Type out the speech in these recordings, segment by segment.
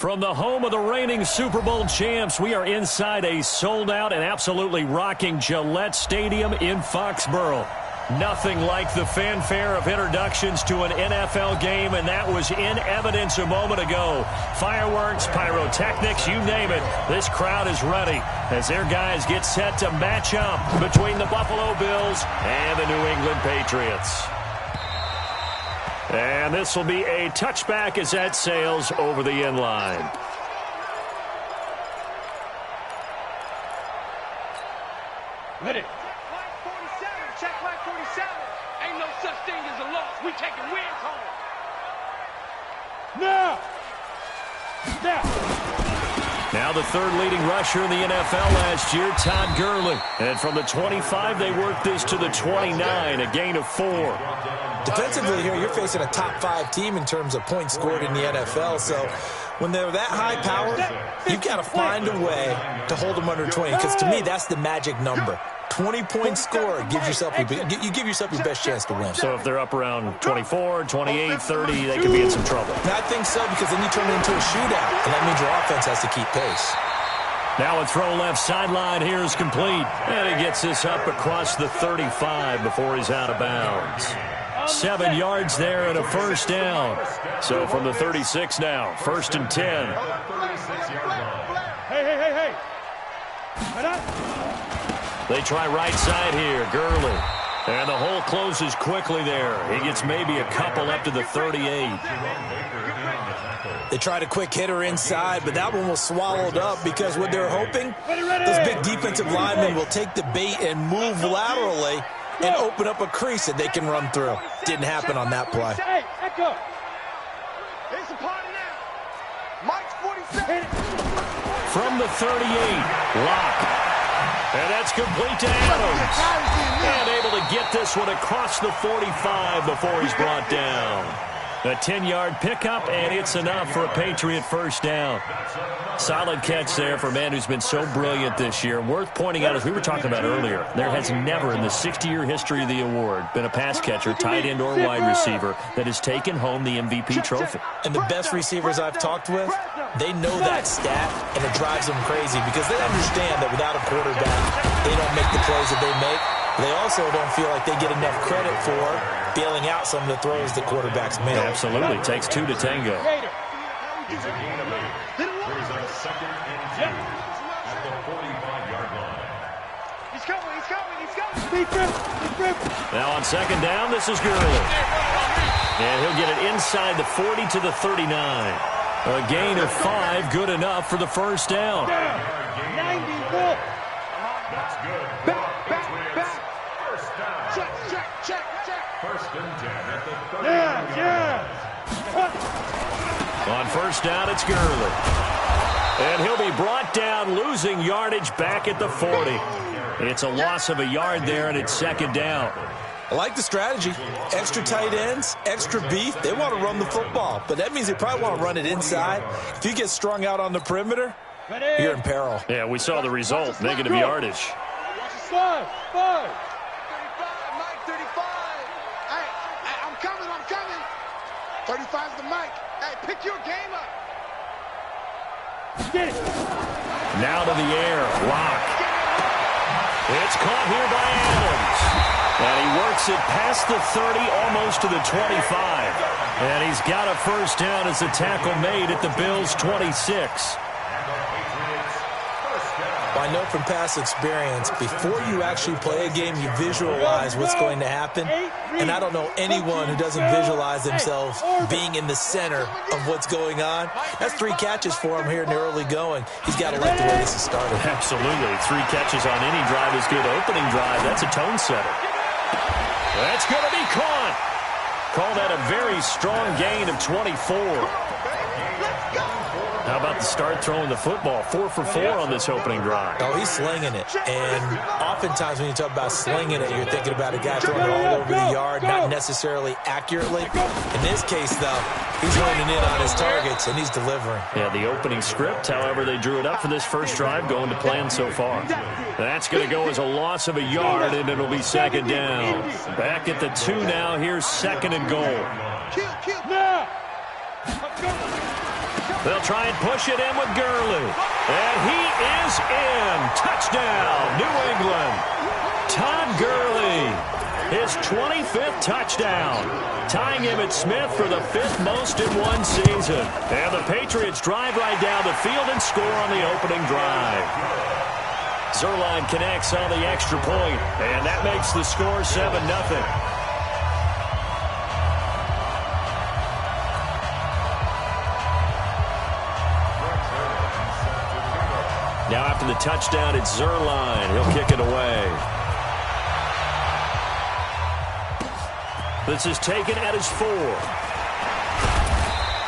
From the home of the reigning Super Bowl champs, we are inside a sold-out and absolutely rocking Gillette Stadium in Foxborough. Nothing like the fanfare of introductions to an NFL game, and that was in evidence a moment ago. Fireworks, pyrotechnics, you name it. This crowd is ready as their guys get set to match up between the Buffalo Bills and the New England Patriots. And this will be a touchback as that sails over the end line. Ready. Check flag 47. Ain't no such thing as a loss. We taking wins home. Now. Now the third leading rusher in the NFL last year, Todd Gurley. And from the 25, they worked this to the 29, a gain of 4. Defensively here, you're facing a top 5 team in terms of points scored in the NFL. So when they're that high powered, you've got to find a way to hold them under 20. Because to me, that's the magic number. 20-point score gives yourself you give yourself your best chance to win. So if they're up around 24, 28, 30, they could be in some trouble. And I think so, because then you turn it into a shootout, and that means your offense has to keep pace. Now a throw left sideline here is complete. And he gets this up across the 35 before he's out of bounds. 7 yards there and a first down. So from the 36 now, 1st and 10. Hey. They try right side here, Gurley. And the hole closes quickly there. He gets maybe a couple up to the 38. They tried a quick hitter inside, but that one was swallowed up because what they're hoping, those big defensive linemen will take the bait and move laterally and open up a crease that they can run through. Didn't happen on that play. Hey, echo. It's a party now. Mike's 47. From the 38, Locke. And that's complete to Adams. And able to get this one across the 45 before he's brought down. A 10-yard pickup, and it's enough for a Patriot first down. Solid catch there for a man who's been so brilliant this year. Worth pointing out, as we were talking about earlier, there has never in the 60-year history of the award been a pass catcher, tight end, or wide receiver that has taken home the MVP trophy. And the best receivers I've talked with, they know that stat, and it drives them crazy because they understand that without a quarterback, they don't make the plays that they make. They also don't feel like they get enough credit for bailing out some of the throws that quarterbacks make. Absolutely. It takes 2 to tango. Now on second down, this is Gurley. And he'll get it inside the 40 to the 39. A gain of 5, good enough for the first down. 91. That's good. Back. Check. First and 10 at the 30. Yeah. On first down, it's Gurley. And he'll be brought down, losing yardage back at the 40. It's a loss of a yard there, and it's second down. I like the strategy. Extra tight ends, extra beef. They want to run the football, but that means they probably want to run it inside. If you get strung out on the perimeter, you're in peril. Yeah, we saw the result, negative yardage. Five. 35's the mic. Hey, pick your game up. Get it. Now to the air. Locke. It's caught here by Adams. And he works it past the 30, almost to the 25. And he's got a first down as the tackle made at the Bills' 26. I know from past experience, before you actually play a game, you visualize what's going to happen. And I don't know anyone who doesn't visualize themselves being in the center of what's going on. That's 3 catches for him here in the early going. He's got to like the way this is started. Absolutely. 3 catches on any drive is good. Opening drive, that's a tone setter. That's going to be caught. Call that a very strong gain of 24. How about the start throwing the football? 4 for 4 on this opening drive. Oh, he's slinging it. And oftentimes when you talk about slinging it, you're thinking about a guy throwing it all over the yard, not necessarily accurately. In this case, though, he's honing in on his targets, and he's delivering. Yeah, the opening script, however, they drew it up for this first drive, going to plan so far. That's going to go as a loss of a yard, and it'll be second down. Back at the 2 now. Here's second and goal. They'll try and push it in with Gurley. And he is in. Touchdown, New England. Todd Gurley, his 25th touchdown, tying him at Smith for the 5th most in one season. And the Patriots drive right down the field and score on the opening drive. Zuerlein connects on the extra point, and that makes the score 7-0. Now after the touchdown, it's Zuerlein. He'll kick it away. This is taken at his 4.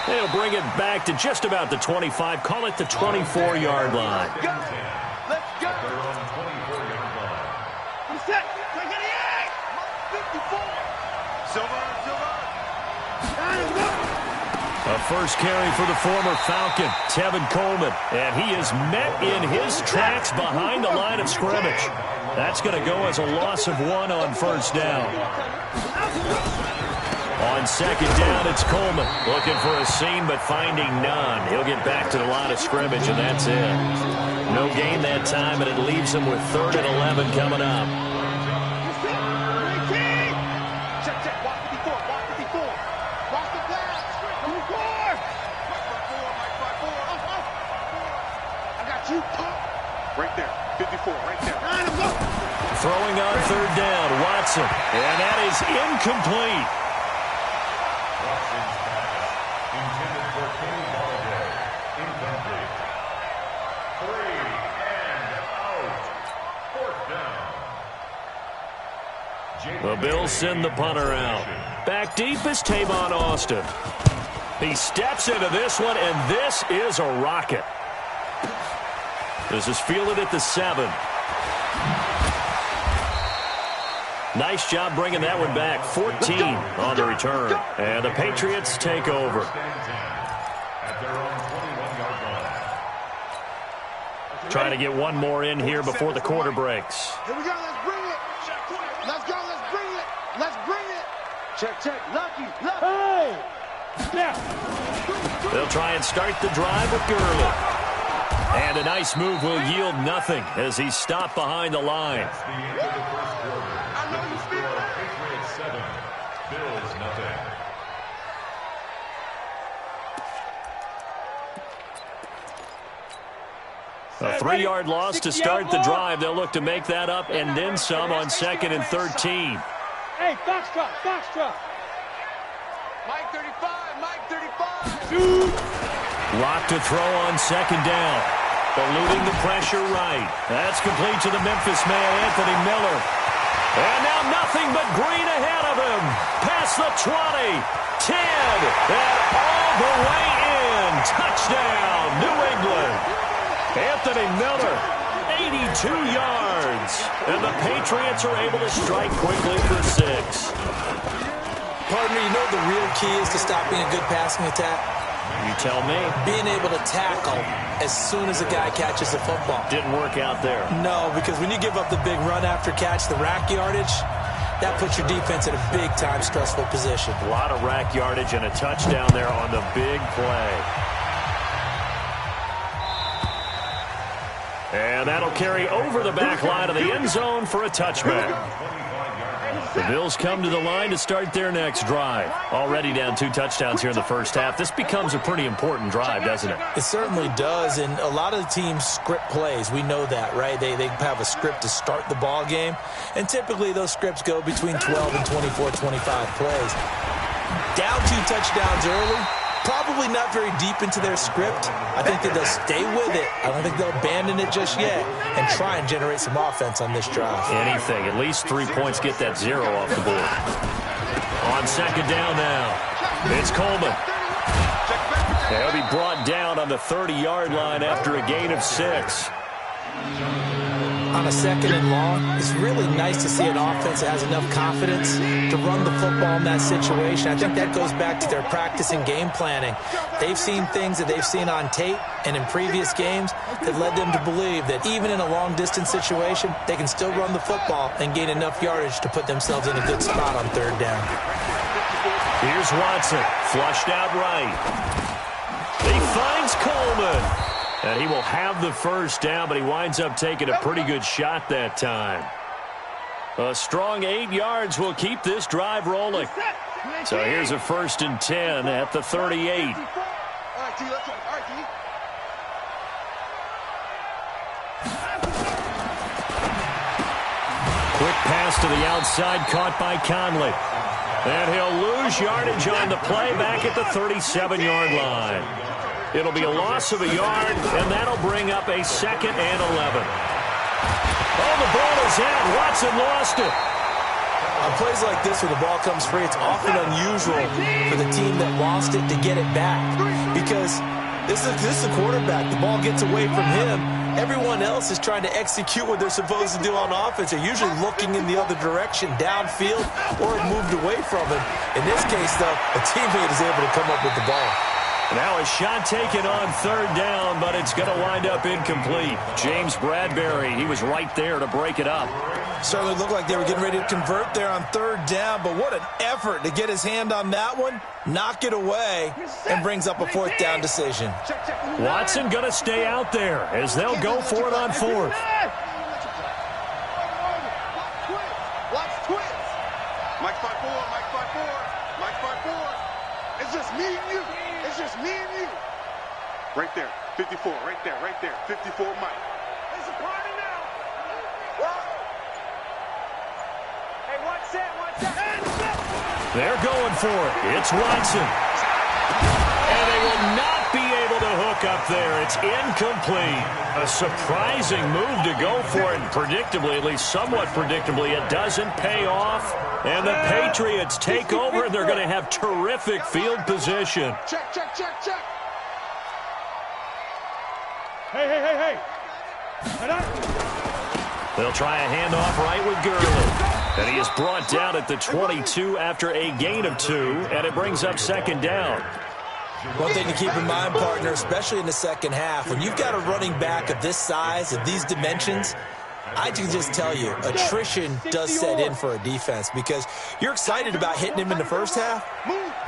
They'll bring it back to just about the 25. Call it the 24-yard line. Let's go. I'm set. Take it in. 54. Silver. A first carry for the former Falcon, Tevin Coleman. And he is met in his tracks behind the line of scrimmage. That's going to go as a loss of 1 on first down. On second down, it's Coleman. Looking for a seam, but finding none. He'll get back to the line of scrimmage, and that's it. No gain that time, and it leaves him with 3rd and 11 coming up. Check. Walk 54. Watch the pass. Number 4. I got you. Right there. 54. Right there. Throwing on 3rd down, Watson. And that is incomplete. Intended for Kenny Galladay. Incomplete. 3 and out. 4th down. The Bills send the punter out. Back deep is Tavon Austin. He steps into this one, and this is a rocket. This is fielded at the 7. Nice job bringing that one back. 14 on the return. And the Patriots take over. At their own 21-yard line. Trying to get one more in here before the quarter breaks. Here we go. Let's bring it. Let's go. Let's bring it. Check. Lucky. Hey! Yeah. They'll try and start the drive with Gurley. And a nice move will yield nothing as he's stopped behind the line. That's the end of the first quarter. The score, Patriots 7, Bills nothing. A 3-yard loss to start the drive. They'll look to make that up and then some on 2nd and 13. Hey, Foxtrot. Mike 35. Lock to throw on 2nd down. Eluding the pressure right. That's complete to the Memphis man, Anthony Miller. And now nothing but green ahead of him. Past the 20, 10, and all the way in. Touchdown, New England. Anthony Miller, 82 yards. And the Patriots are able to strike quickly for 6. Partner, you know the real key is to stopping a good passing attack? You tell me. Being able to tackle as soon as a guy catches the football. Didn't work out there. No, because when you give up the big run after catch, the rack yardage, that puts your defense in a big-time stressful position. A lot of rack yardage and a touchdown there on the big play. And that'll carry over the back line of the end zone for a touchback. The Bills come to the line to start their next drive. Already down 2 touchdowns here in the first half. This becomes a pretty important drive, doesn't it? It certainly does, and a lot of the teams script plays. We know that, right? They have a script to start the ball game, and typically those scripts go between 12 and 24, 25 plays. Down 2 touchdowns early, probably not very deep into their script. I think that they'll stay with it. I don't think they'll abandon it just yet and try and generate some offense on this drive. Anything. At least 3 points. Get that 0 off the board. On 2nd down now, it's Coleman. He'll be brought down on the 30-yard line after a gain of 6. On a 2nd and long, it's really nice to see an offense that has enough confidence to run the football in that situation. I think that goes back to their practice and game planning. They've seen things that they've seen on tape and in previous games that led them to believe that even in a long-distance situation, they can still run the football and gain enough yardage to put themselves in a good spot on 3rd down. Here's Watson, flushed out right. They find finds Coleman. And he will have the first down, but he winds up taking a pretty good shot that time. A strong 8 yards will keep this drive rolling. So here's a 1st and 10 at the 38. Quick pass to the outside, caught by Conley. And he'll lose yardage on the play back at the 37-yard line. It'll be a loss of a yard, and that'll bring up a 2nd and 11. Oh, the ball is in. Watson lost it. On plays like this, when the ball comes free, it's often unusual for the team that lost it to get it back. Because this is the quarterback. The ball gets away from him. Everyone else is trying to execute what they're supposed to do on offense. They're usually looking in the other direction, downfield, or moved away from him. In this case, though, a teammate is able to come up with the ball. Now a shot taken on 3rd down, but it's going to wind up incomplete. James Bradbury, he was right there to break it up. Certainly looked like they were getting ready to convert there on 3rd down, but what an effort to get his hand on that one, knock it away, and brings up a 4th down decision. Watson going to stay out there as they'll go for it on 4th. Watch twins. Mike 5-4, Mike 5-4, Mike 5-4. It's just me and you. It's just me and you. Right there, 54, right there, 54 Mike. It's a party now. Whoa. Hey, watch that. They're going for it. It's Watson. And they will not be able to hook up there. It's incomplete. A surprising move to go for it. And predictably, at least somewhat predictably, it doesn't pay off. And the Patriots take over, and they're going to have terrific field position. Check. Hey. They'll try a handoff right with Gurley. And he is brought down at the 22 after a gain of 2, and it brings up 2nd down. One thing to keep in mind, partner, especially in the second half, when you've got a running back of this size, of these dimensions, I can just tell you, attrition does set in for a defense because you're excited about hitting him in the first half.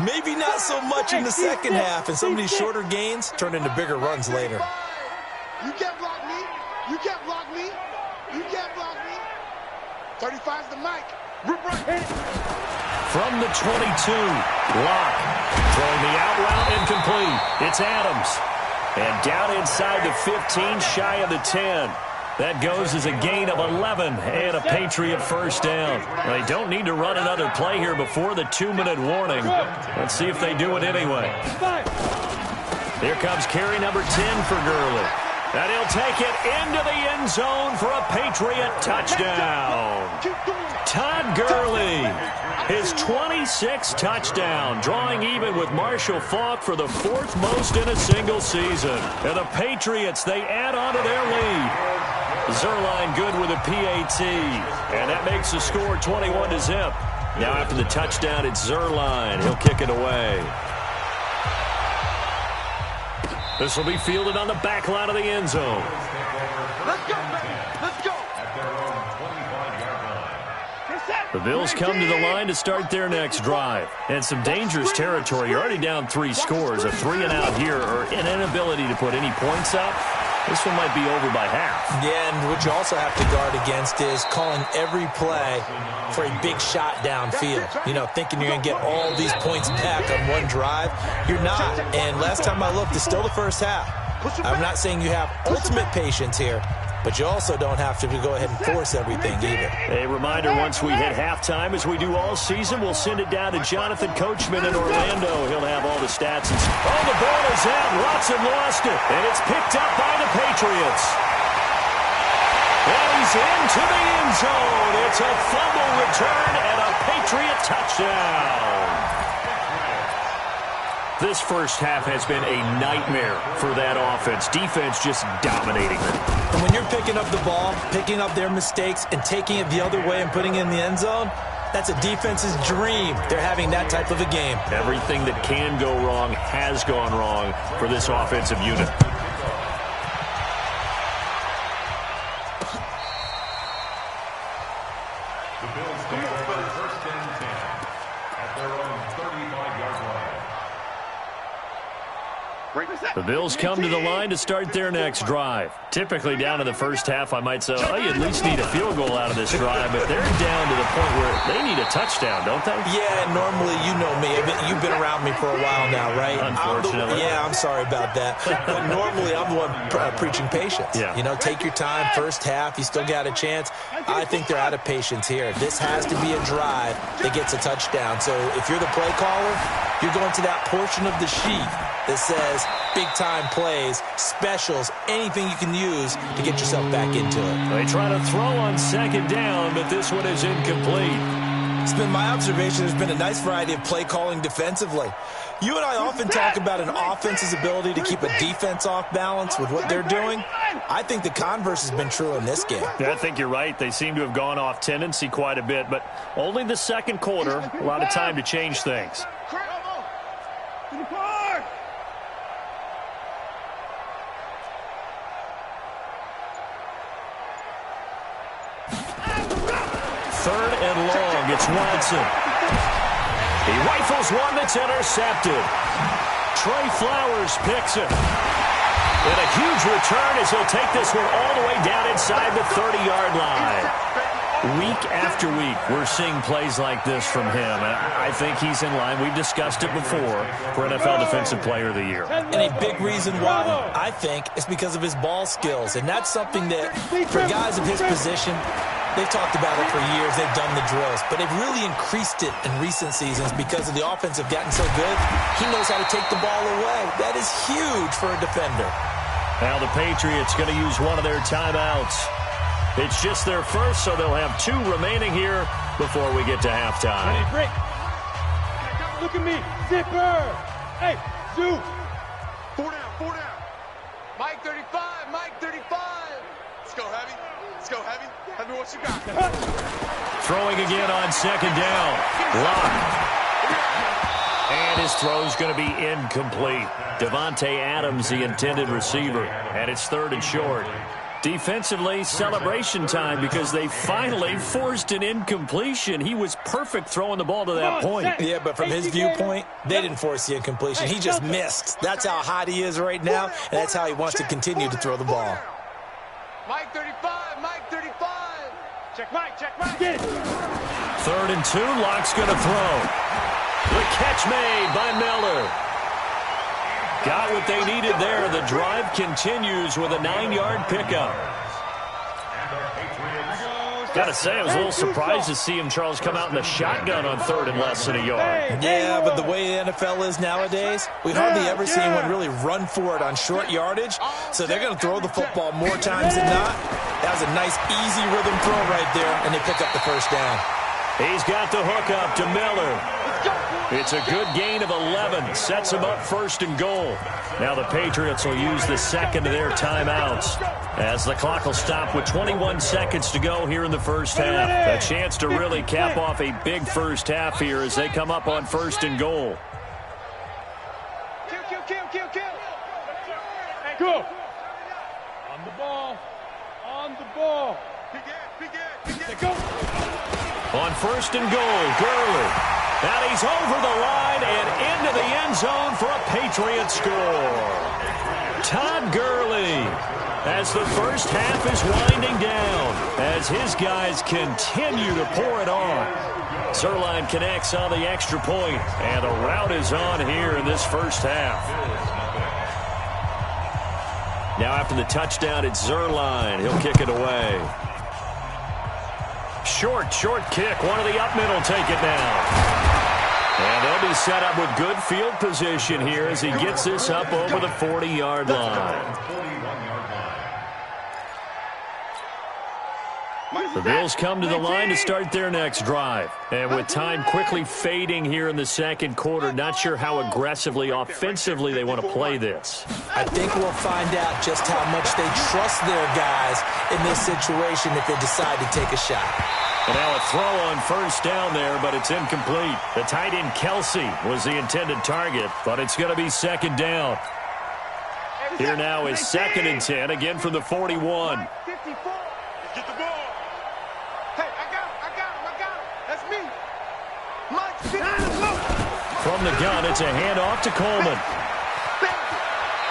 Maybe not so much in the second half, and some of these shorter gains turn into bigger runs later. You can't block me. You can't block me. You can't block me. 35's the mic. From the 22, Locke throwing the out route incomplete. It's Adams. And down inside the 15, shy of the 10. That goes as a gain of 11 and a Patriot 1st down. They don't need to run another play here before the 2-minute warning. Let's see if they do it anyway. Here comes carry number 10 for Gurley. And he'll take it into the end zone for a Patriot touchdown. Todd Gurley, his 26th touchdown, drawing even with Marshall Faulk for the 4th most in a single season. And the Patriots, they add on to their lead. Zerline good with a PAT, and that makes the score 21-0. Now after the touchdown, it's Zerline. He'll kick it away. This will be fielded on the back line of the end zone. Let's go, baby. Let's go. The Bills come to the line to start their next drive. And some dangerous territory. You're already down 3 scores. A 3-and-out here or an inability to put any points up. This one might be over by half. Yeah, and what you also have to guard against is calling every play for a big shot downfield. You know, thinking you're going to get all these points back on one drive. You're not. And last time I looked, it's still the first half. I'm not saying you have ultimate patience here, but you also don't have to go ahead and force everything either. A reminder, once we hit halftime, as we do all season, we'll send it down to Jonathan Coachman in Orlando. He'll have all the stats. Oh, the ball is out. Watson lost it, and it's picked up by the Patriots. And he's into the end zone. It's a fumble return and a Patriot touchdown. This first half has been a nightmare for that offense. Defense just dominating them. And when you're picking up the ball, picking up their mistakes, and taking it the other way and putting it in the end zone, that's a defense's dream. They're having that type of a game. Everything that can go wrong has gone wrong for this offensive unit. The Bills take over 1st and 10 at their own 35-yard line. The Bills come to the line to start their next drive. Typically down in the first half, I might say, oh, you at least need a field goal out of this drive, but they're down to the point where they need a touchdown, don't they? Yeah, normally, you know me. You've been around me for a while now, right? Unfortunately. I'm sorry about that. But normally, I'm the one preaching patience. Yeah. You know, take your time, first half, you still got a chance. I think they're out of patience here. This has to be a drive that gets a touchdown. So if you're the play caller, you're going to that portion of the sheet that says big-time plays, specials, anything you can use to get yourself back into it. They try to throw on second down, but this one is incomplete. It's been my observation there's been a nice variety of play calling defensively. You and I often talk about an offense's ability to keep a defense off balance with what they're doing. I think the converse has been true in this game. Yeah, I think you're right. They seem to have gone off tendency quite a bit, but only the second quarter, a lot of time to change things. Third and long, it's Watson. He rifles one that's intercepted. Trey Flowers picks it. And a huge return as he'll take this one all the way down inside the 30-yard line. Week after week, we're seeing plays like this from him. And I think he's in line. We've discussed it before for NFL Defensive Player of the Year. And a big reason why, I think, is because of his ball skills. And that's something that, for guys of his position, they've talked about it for years. They've done the drills. But they've really increased it in recent seasons because of the offense have gotten so good. He knows how to take the ball away. That is huge for a defender. Now the Patriots going to use one of their timeouts. It's just their first, so they'll have 2 remaining here before we get to halftime. Ready, break. Look at me. Zipper. Hey, Zoo. 4 down. Mike 35, Mike 35. Let's go, Heavy. Let's go, Heavy. Heavy, what you got? Throwing again on second down. Lock. And his throw's going to be incomplete. Devontae Adams, the intended receiver. And it's 3rd and short. Defensively, celebration time because they finally forced an incompletion. He was perfect throwing the ball to that point. Yeah, but from his viewpoint, they didn't force the incompletion. He just missed. That's how hot he is right now, and that's how he wants to continue to throw the ball. Mike 35, Mike 35. Check Mike. Get it. 3rd and 2, Lock's going to throw. The catch made by Miller. Got what they needed there. The drive continues with a 9-yard pickup. Got to say, I was a little surprised to see him, Charles, come out in the shotgun on 3rd and less than a yard. Yeah, but the way the NFL is nowadays, we hardly ever see anyone really run for it on short yardage. So they're going to throw the football more times than not. That was a nice, easy rhythm throw right there, and they pick up the first down. He's got the hook up to Miller. It's a good gain of 11. Sets him up 1st and goal. Now the Patriots will use the second of their timeouts as the clock will stop with 21 seconds to go here in the first half. A chance to really cap off a big first half here as they come up on 1st and goal. Kill. Go. On the ball. Begin. Go. On 1st and goal, Gurley. And he's over the line and into the end zone for a Patriot score. Todd Gurley, as the first half is winding down, as his guys continue to pour it on. Zerline connects on the extra point, and the rout is on here in this first half. Now after the touchdown, it's Zerline. He'll kick it away. Short kick. One of the up men will take it now. And they'll be set up with good field position here as he gets this up over the 40-yard line. The Bills come to the line to start their next drive. And with time quickly fading here in the second quarter, not sure how aggressively, offensively they want to play this. I think we'll find out just how much they trust their guys in this situation if they decide to take a shot. And now a throw on 1st down there, but it's incomplete. The tight end Kelsey was the intended target, but it's going to be 2nd down. Here now is 2nd and 10, again from the 41. Get the ball. Hey, I got him. That's me. Mike 54. From the gun, it's a handoff to Coleman.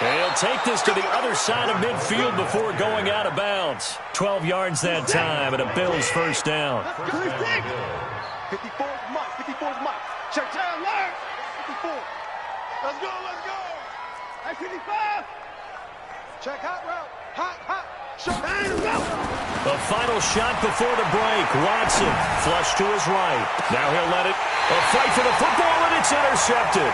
He'll take this to the other side of midfield before going out of bounds. 12 yards that time, and a Bills first down. 54's Mike. 54's Mike. Check down, Larry. 54. Let's go, let's go. Hey, 55. Check hot route. Hot. Shot. The final shot before the break. Watson flush to his right. Now he'll let it. A fight for the football, and it's intercepted.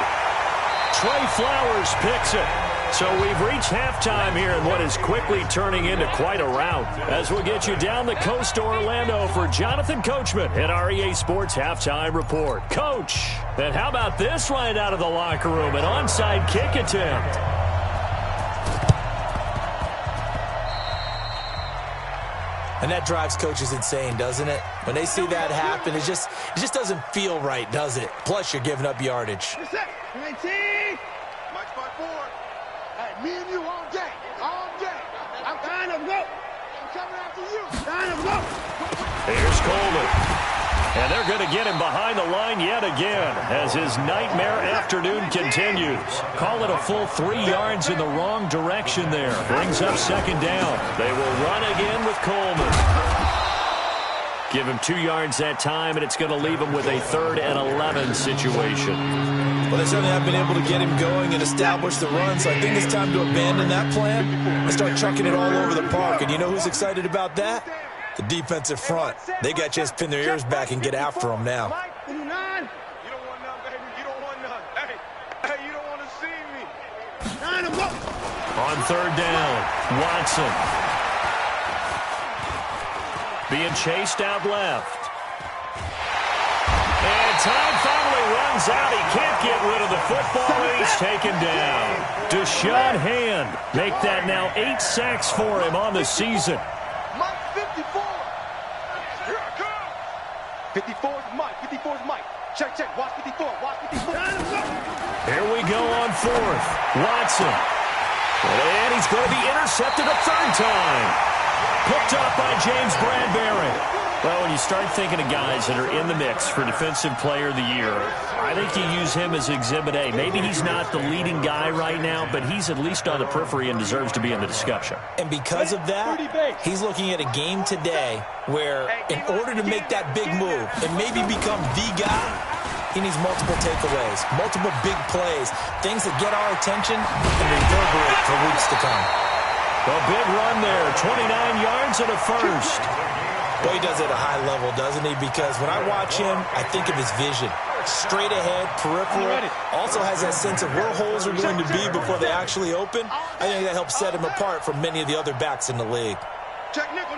Trey Flowers picks it. So we've reached halftime here in what is quickly turning into quite a rout. As we'll get you down the coast to Orlando for Jonathan Coachman at our EA Sports Halftime Report. Coach, and how about this right out of the locker room? An onside kick attempt. And that drives coaches insane, doesn't it? When they see that happen, it just doesn't feel right, does it? Plus, you're giving up yardage. 19. Mike's 5-4. Hey, me and you all day. I'm trying to go. I'm coming after you. Trying to go. Here's Coleman. And they're going to get him behind the line yet again as his nightmare afternoon continues. Call it a full 3 yards in the wrong direction there. Brings up second down. They will run again with Coleman. Give him 2 yards that time, and it's going to leave him with a 3rd and 11 situation. Well, they certainly have been able to get him going and establish the run, so I think it's time to abandon that plan and start chucking it all over the park. And you know who's excited about that? The defensive front. They got a chance to pin their ears back and get after him now. You don't want none, baby. You don't want none. Hey, you don't want to see me. On 3rd down, Watson. Being chased out left. And time finally runs out. He can't get rid of the football, and he's taken down. Deshaun Hand make that now 8 sacks for him on the season. Mike 54. Here I come. 54's Mike. 54's Mike. Check. Watch 54. Watch 54. Here we go on 4th. Watson. And he's going to be intercepted a 3rd time. Picked up by James Bradbury. Well, when you start thinking of guys that are in the mix for Defensive Player of the Year, I think you use him as Exhibit A. Maybe he's not the leading guy right now, but he's at least on the periphery and deserves to be in the discussion. And because of that, he's looking at a game today where in order to make that big move and maybe become the guy, he needs multiple takeaways, multiple big plays, things that get our attention and reverberate for weeks to come. A big run there, 29 yards and a 1st. Well, he does it at a high level, doesn't he? Because when I watch him, I think of his vision. Straight ahead, peripheral. Also has that sense of where holes are going to be before they actually open. I think that helps set him apart from many of the other backs in the league. Check nickel.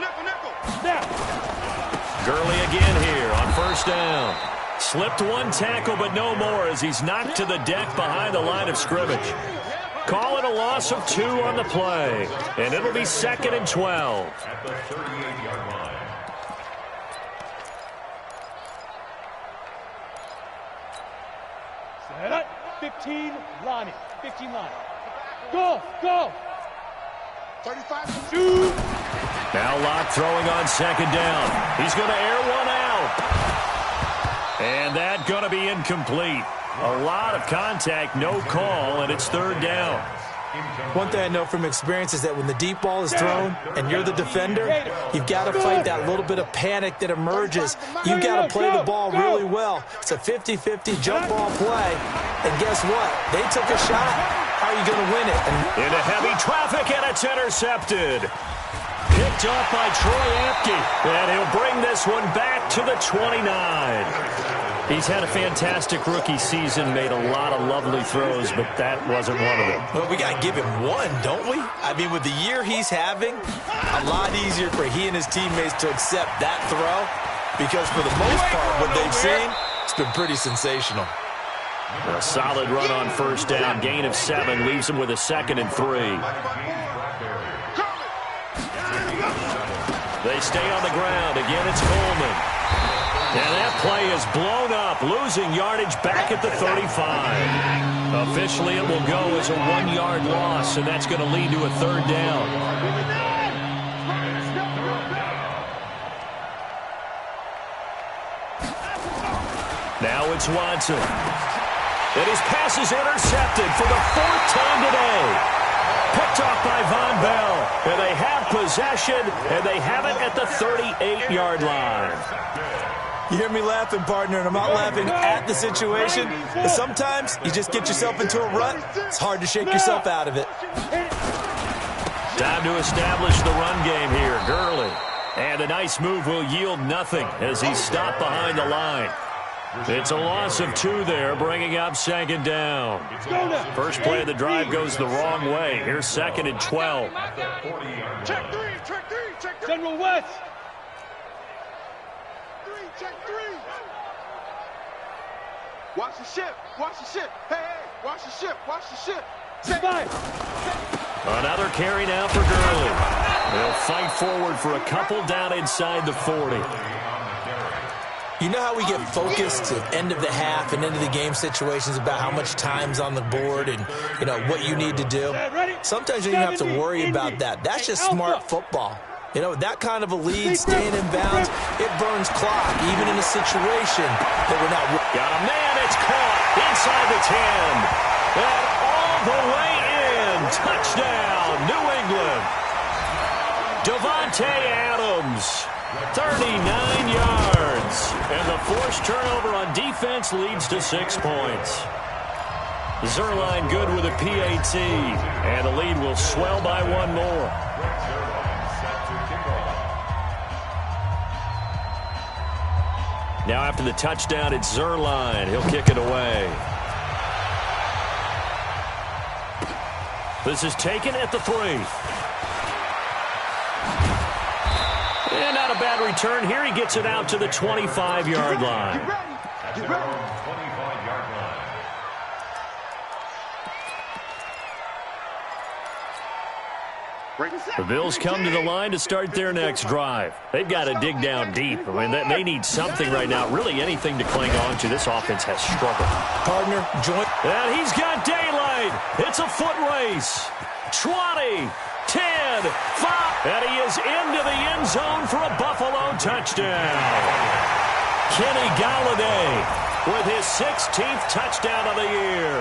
Gurley again here on 1st down. Slipped one tackle, but no more as he's knocked to the deck behind the line of scrimmage. Call it a loss of 2 on the play, and it'll be 2nd and 12. At the 38-yard line. Set up. 15, Lonnie. 15, Lonnie. Go. 35. Shoot. Now Locke throwing on 2nd down. He's going to air one out. And that going to be incomplete. A lot of contact, no call, and it's 3rd down. One thing I know from experience is that when the deep ball is thrown and you're the defender, you've got to fight that little bit of panic that emerges. You've got to play the ball really well. It's a 50-50 jump ball play. And guess what? They took a shot. How are you going to win it? Into heavy traffic, and it's intercepted. Picked up by Troy Apke, and he'll bring this one back to the 29. He's had a fantastic rookie season, made a lot of lovely throws, but that wasn't one of them. Well, we got to give him one, don't we? I mean, with the year he's having, a lot easier for he and his teammates to accept that throw because for the most part, what they've seen, it's been pretty sensational. A solid run on 1st down, gain of 7, leaves him with a 2nd and 3. They stay on the ground. Again, it's Coleman. And that play is blown up, losing yardage back at the 35. Officially, it will go as a 1-yard loss, and that's going to lead to a 3rd down. Now it's Watson. And his pass is intercepted for the 4th time today. by Von Bell. And they have possession, and they have it at the 38-yard line. You hear me laughing, partner, and I'm not laughing at the situation. But sometimes you just get yourself into a rut. It's hard to shake yourself out of it. Time to establish the run game here. Gurley. And a nice move will yield nothing as he's stopped behind the line. It's a loss of 2 there, bringing up second down. First play of the drive goes the wrong way. Here's 2nd and 12. Check 3, check 3, check 3. General West. 3, check 3. Watch the ship, watch the ship. Hey, hey, watch the ship, watch the ship. Another carry now for Gurley. They'll fight forward for a couple down inside the 40. You know how we get focused at end of the half and end of the game situations about how much time's on the board and, you know, what you need to do? Sometimes you don't have to worry about that. That's just smart football. You know, that kind of a lead, staying in bounds, it burns clock, even in a situation that we're not... Got a man, it's caught inside the 10. And all the way in. Touchdown, New England. Devontae Adams, 39 yards. And the forced turnover on defense leads to 6 points. Zerline good with a PAT. And the lead will swell by 1 more. Now after the touchdown, it's Zerline. He'll kick it away. This is taken at the 3. And not a bad return here. He gets it out to the 25-yard line. You ready? 25-yard line. The Bills come to the line to start their next drive. They've got to dig down deep. I mean, they need something right now, really anything to cling on to. This offense has struggled. Partner, join... And he's got daylight. It's a foot race. 20, 10, 5. And he is into the end zone for a Buffalo touchdown. Kenny Golladay with his 16th touchdown of the year.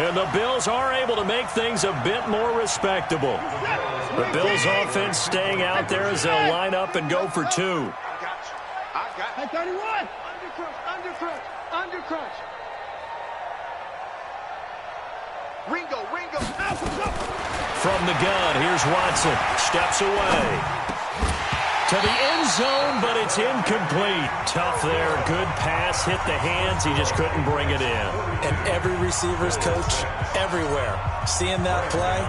And the Bills are able to make things a bit more respectable. The Bills offense staying out there as they'll line up and go for 2. I got you. Hey, 31. Undercrush. Ringo. From the gun, here's Watson. Steps away. To the end zone, but it's incomplete. Tough there. Good pass. Hit the hands. He just couldn't bring it in. And every receiver's coach, everywhere, seeing that play,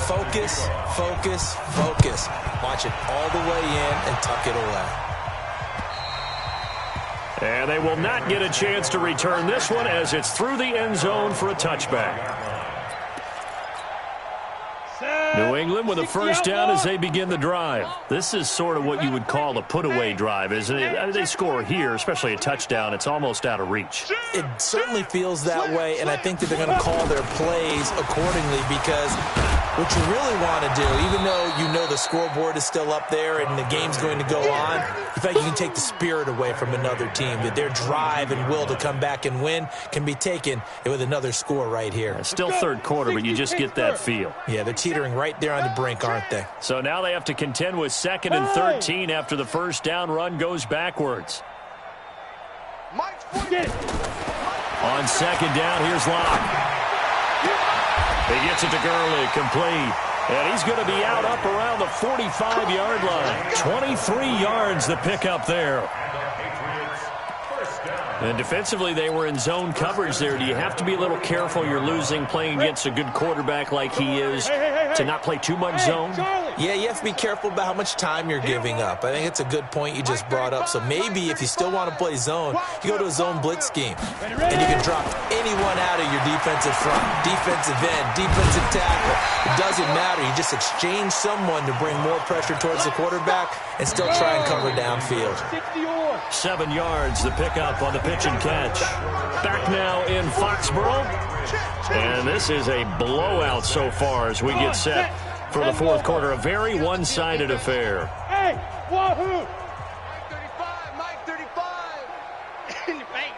focus. Watch it all the way in and tuck it away. And they will not get a chance to return this one as it's through the end zone for a touchback. New England with a first down as they begin the drive. This is sort of what you would call a put-away drive, isn't it? I mean, they score here, especially a touchdown. It's almost out of reach. It certainly feels that way, and I think that they're going to call their plays accordingly because what you really want to do, even though you know the scoreboard is still up there and the game's going to go on, in fact, you can take the spirit away from another team, that their drive and will to come back and win can be taken with another score right here. It's still third quarter, but you just get that feel. Yeah, they're teetering right there on the brink, aren't they? So now they have to contend with 2nd and 13 after the first down run goes backwards. On 2nd down, here's Locke. He gets it to Gurley, complete. And he's going to be out up around the 45-yard line. 23 yards the pickup there. And defensively, they were in zone coverage there. Do you have to be a little careful? You're losing, playing against a good quarterback like he is, to not play too much zone? Yeah, you have to be careful about how much time you're giving up. I think it's a good point you just brought up. So maybe if you still want to play zone, you go to a zone blitz scheme. And you can drop anyone out of your defensive front, defensive end, defensive tackle. It doesn't matter. You just exchange someone to bring more pressure towards the quarterback and still try and cover downfield. 7 yards, the pickup on the pitch and catch. Back now in Foxborough. And this is a blowout so far as we get set for the fourth quarter. A very one-sided affair. Hey, wahoo! Mike 35. In your face.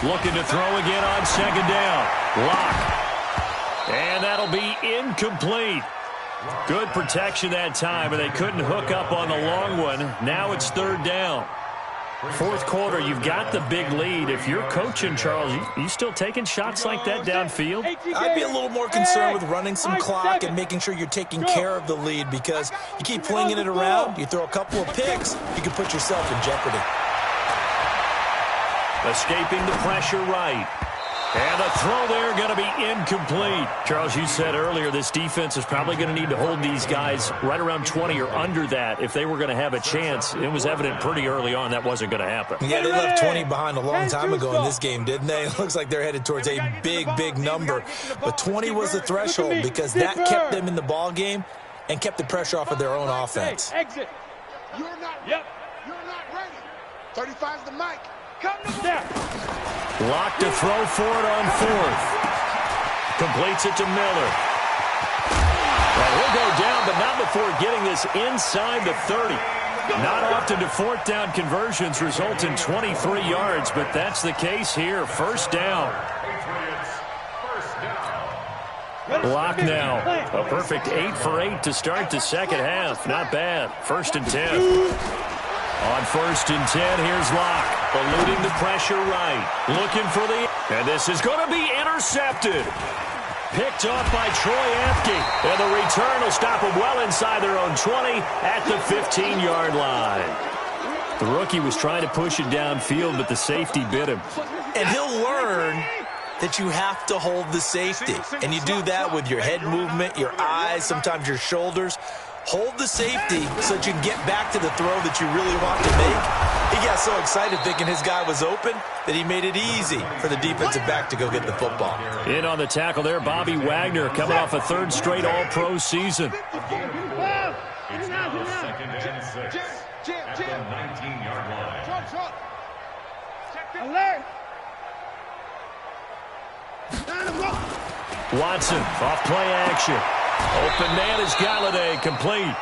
Looking to throw again on 2nd down. Locke. And that'll be incomplete. Good protection that time, and they couldn't hook up on the long one. Now it's third down. Fourth quarter, you've got the big lead. If you're coaching, Charles, you still taking shots like that downfield? I'd be a little more concerned with running some clock and making sure you're taking care of the lead, because you keep flinging it around, you throw a couple of picks, you can put yourself in jeopardy. Escaping the pressure right. And the throw there going to be incomplete. Charles, you said earlier this defense is probably going to need to hold these guys right around 20 or under that if they were going to have a chance. It was evident pretty early on that wasn't going to happen. Yeah, they left 20 behind a long time ago in this game, didn't they? It looks like they're headed towards a big, big number. But 20 was the threshold because that kept them in the ball game and kept the pressure off of their own offense. Exit. You're not ready. You're not ready. 35's the mic. Come to step. Lock to throw for it on fourth. Completes it to Miller. Well, he'll go down, but not before getting this inside the 30. Not often do fourth down conversions result in 23 yards, but that's the case here. First down. Lock now. A perfect 8 for 8 to start the second half. Not bad. First and 10. On first and 10, here's Locke. Eluding the pressure right. Looking for the... And this is going to be intercepted. Picked off by Troy Apke. And the return will stop them well inside their own 20 at the 15-yard line. The rookie was trying to push it downfield, but the safety bit him. And he'll learn that you have to hold the safety. And you do that with your head movement, your eyes, sometimes your shoulders. Hold the safety so that you can get back to the throw that you really want to make. He got so excited thinking his guy was open that he made it easy for the defensive back to go get the football. In on the tackle there, Bobby Wagner, coming off a third straight All-Pro season. It's now second and 6 at the 19-yard line. Alert. Watson, off play action. Open man is Galladay, complete.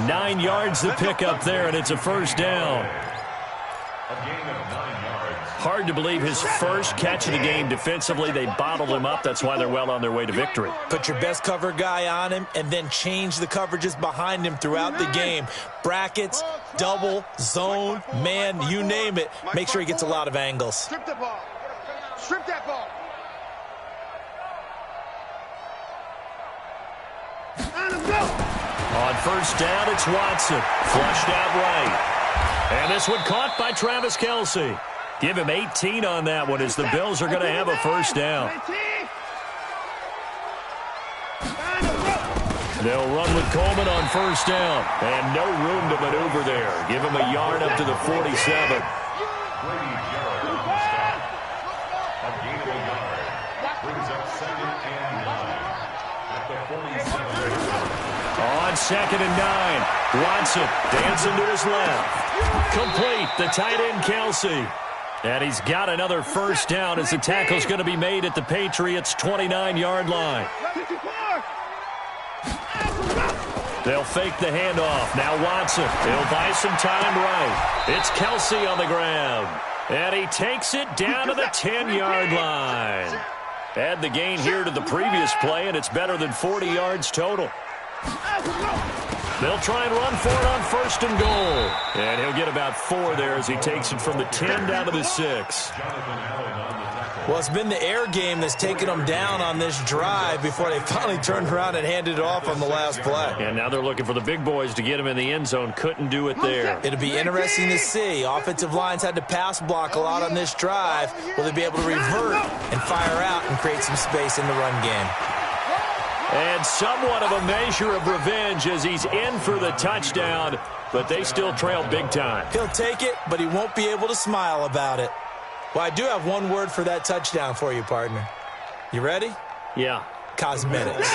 9 yards to pick up there, and it's a first down. A gain of 9 yards. Hard to believe his first catch of the game defensively. They bottled him up. That's why they're well on their way to victory. Put your best cover guy on him and then change the coverages behind him throughout the game. Brackets, double, zone, man, you name it. Make sure he gets a lot of angles. Strip the ball. Strip that ball. On first down, it's Watson. Flushed out right. And this one caught by Travis Kelce. Give him 18 on that one as the Bills are going to have a first down. They'll run with Coleman on first down. And no room to maneuver there. Give him a yard up to the 47. On second and 9, Watson dancing to his left. Complete, the tight end Kelce. And he's got another first down as the tackle's going to be made at the Patriots' 29-yard line. They'll fake the handoff. Now Watson, he'll buy some time right. It's Kelce on the ground. And he takes it down to the 10-yard line. Add the gain here to the previous play, and it's better than 40 yards total. They'll try and run for it on first and goal. And he'll get about 4 there as he takes it from the 10 down to the 6. Well, it's been the air game that's taken them down on this drive before they finally turned around and handed it off on the last play. And now they're looking for the big boys to get him in the end zone. Couldn't do it there. It'll be interesting to see. Offensive lines had to pass block a lot on this drive. Will they be able to revert and fire out and create some space in the run game? And somewhat of a measure of revenge as he's in for the touchdown, but they still trail big time. He'll take it, but he won't be able to smile about it. Well, I do have one word for that touchdown for you, partner. You ready? Yeah. Cosmetics.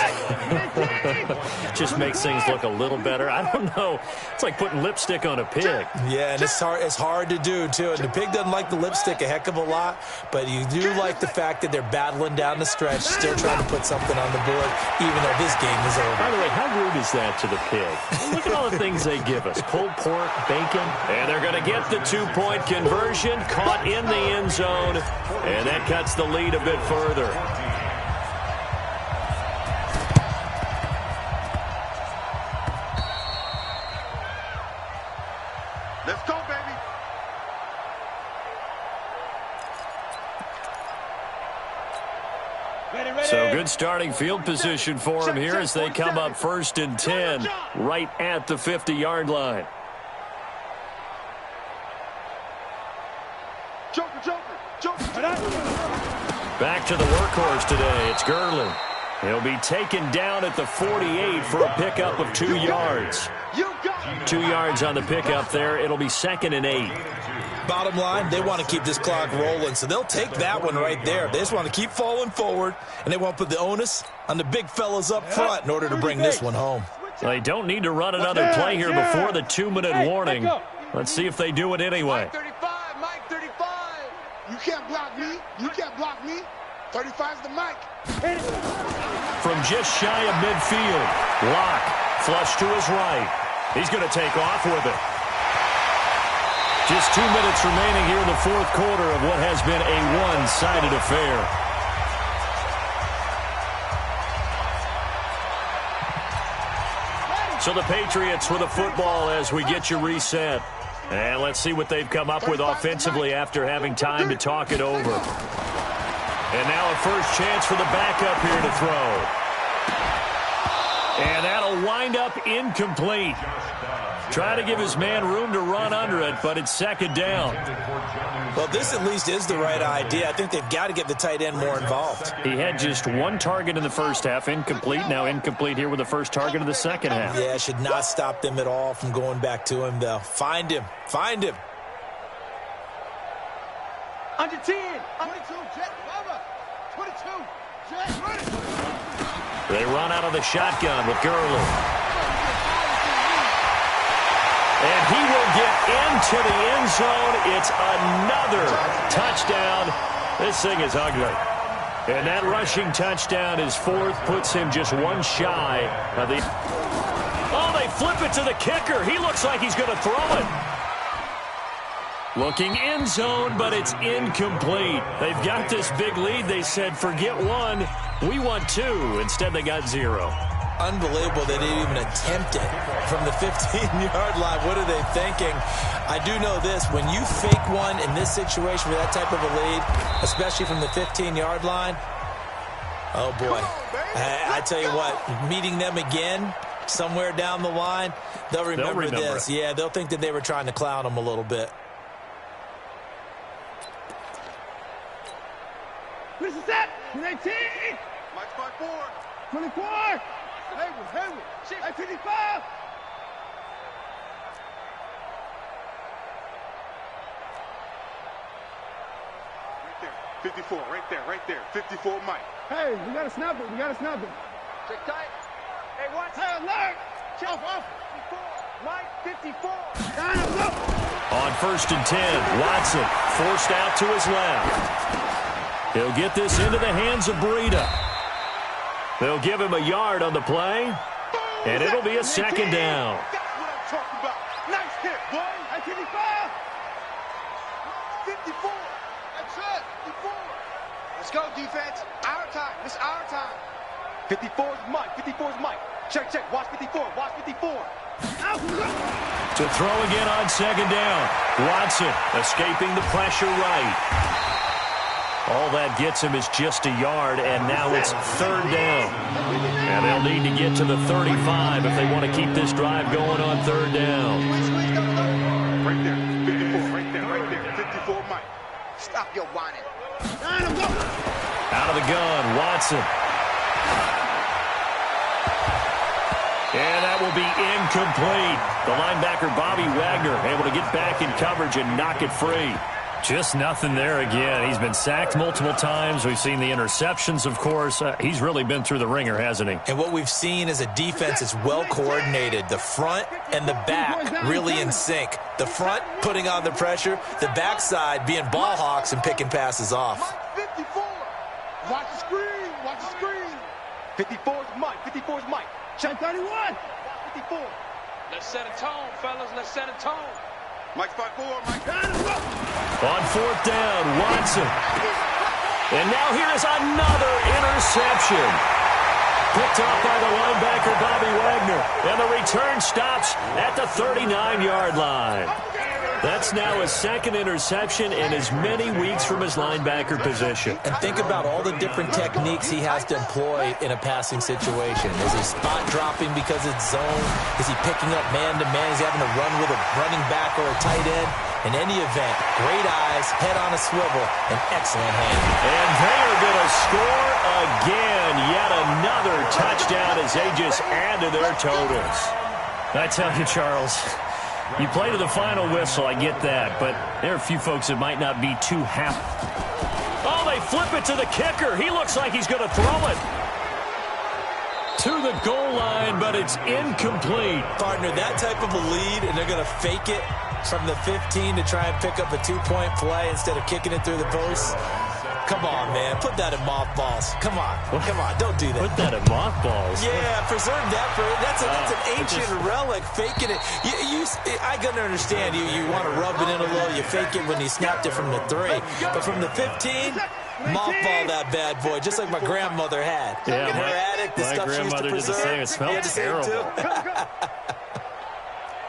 Just makes things look a little better. I don't know. It's like putting lipstick on a pig. Yeah, and it's hard to do, too. And the pig doesn't like the lipstick a heck of a lot, but you do like the fact that they're battling down the stretch, still trying to put something on the board, even though this game is over. By the way, how rude is that to the pig? Look at all the things they give us. Pulled pork, bacon. And they're going to get the 2-point conversion, caught in the end zone, and that cuts the lead a bit further. Good starting field position for him here as they come up 1st and 10 right at the 50-yard line. Back to the workhorse today. It's Gurley. He'll be taken down at the 48 for a pickup of 2 yards. 2 yards on the pickup there. It'll be 2nd and 8. Bottom line, they want to keep this clock rolling, so they'll take that one right there. They just want to keep falling forward, and they want to put the onus on the big fellas up front in order to bring this one home. They don't need to run another play here before the 2-minute warning. Let's see if they do it anyway. Mike 35, Mike 35. You can't block me. You can't block me. 35's the mic. From just shy of midfield, Locke flush to his right. He's going to take off with it. Just 2 minutes remaining here in the 4th quarter of what has been a one-sided affair. So the Patriots with a football as we get you reset. And let's see what they've come up with offensively after having time to talk it over. And now a first chance for the backup here to throw. And that'll wind up incomplete. Try to give his man room to run under it, but it's 2nd down. Well, this at least is the right idea. I think they've got to get the tight end more involved. He had just 1 target in the first half, incomplete. Now incomplete here with the first target of the second half. Yeah, should not stop them at all from going back to him, though. Find him. Find him. Under 10. 22, Jet. 22, Jet. They run out of the shotgun with Gurley. And he will get into the end zone. It's another touchdown. This thing is ugly. And that rushing touchdown is 4th, puts him just 1 shy of the... Oh, they flip it to the kicker. He looks like he's going to throw it. Looking end zone, but it's incomplete. They've got this big lead. They said, forget 1, we want 2. Instead, they got 0. Unbelievable they didn't even attempt it from the 15-yard line. What are they thinking? I do know this. When you fake one in this situation with that type of a lead, especially from the 15-yard line, oh, boy. I tell you what, meeting them again somewhere down the line, they'll remember this. Yeah, they'll think that they were trying to clown them a little bit. This is that. 19. Mike 54. 24. Hayward. 55. Right there. 54. Right there. 54, Mike. Hey, we got to snap it. Check tight. Hey, watch. Hey, alert. Check off. 54. Mike 54. On 1st and 10, Watson forced out to his left. He'll get this into the hands of Breida. They'll give him a yard on the play, and it'll be a 2nd down. That's what I'm talking about. Nice hit, boy. 55. 54. That's it. 54. Let's go, defense. Our time. It's our time. 54 is Mike. Check. Watch 54. To throw again on 2nd down. Watson escaping the pressure right. All that gets him is just a yard, and now it's 3rd down. And they'll need to get to the 35 if they want to keep this drive going on 3rd down. Right there. 54. Right there. 54, Mike. Stop your whining. Out of the gun, Watson. And that will be incomplete. The linebacker, Bobby Wagner, able to get back in coverage and knock it free. Just nothing there again. He's been sacked multiple times. We've seen the interceptions, of course. He's really been through the ringer, hasn't he? And what we've seen is a defense that's well coordinated. The front and the back really in sync. The front putting on the pressure. The backside being ball hawks and picking passes off. 54. Watch the screen. 54 is Mike. Check 31. 54. Let's set a tone, fellas. Mike 54. Mike. On 4th down, Watson. And now here is another interception. Picked off by the linebacker, Bobby Wagner. And the return stops at the 39-yard line. That's now his second interception in as many weeks from his linebacker position. And think about all the different techniques he has to employ in a passing situation. Is he spot dropping because it's zone? Is he picking up man-to-man? Is he having to run with a running back or a tight end? In any event, great eyes, head on a swivel, and excellent hand. And they are going to score again. Yet another touchdown as they just add to their totals. I tell you, Charles, you play to the final whistle, I get that, but there are a few folks that might not be too happy. Oh, they flip it to the kicker. He looks like he's going to throw it to the goal line, but it's incomplete. Partner, that type of a lead, and they're going to fake it from the 15 to try and pick up a 2-point play instead of kicking it through the post. Come on, man. Put that in mothballs. Come on. Come on. Don't do that. Put that in mothballs. Yeah, preserve that. That's an ancient relic. Faking it. I can understand. You want to rub it in a little. You fake it when you snapped it from the 3. But from the 15, mothball that bad boy, just like my grandmother had. Yeah, in her attic, the stuff she used to preserve. It smelled terrible.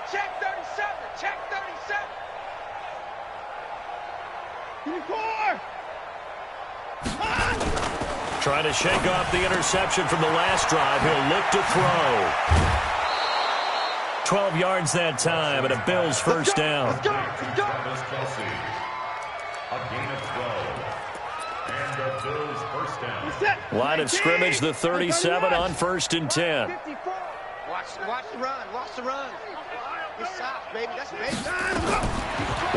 Check 37. Check 37. 24. Trying to shake off the interception from the last drive. He'll look to throw. 12 yards that time, and a Bills first down. Let's go. A gain of 12. And the Bills first down. Line of scrimmage, the 37 on 1st and 10. Watch the run. Watch the run. It's soft, baby. That's baby.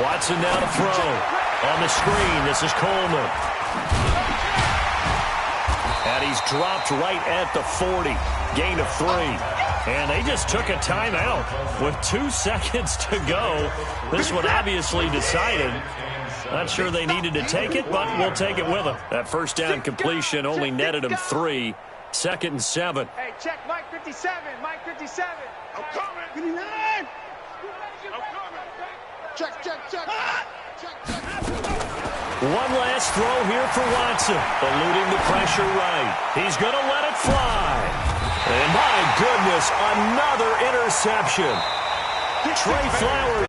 Watson now to throw. On the screen, this is Coleman. And he's dropped right at the 40. Gain of 3. And they just took a timeout with 2 seconds to go. This one obviously decided. Not sure they needed to take it, but we'll take it with them. That first down completion only netted him 3. 2nd and 7. Hey, check Mike 57. Mike 57. I'm coming. 59. I'm coming. Check. One last throw here for Watson. Eluding the pressure right. He's going to let it fly. And my goodness, another interception. Trey Flowers.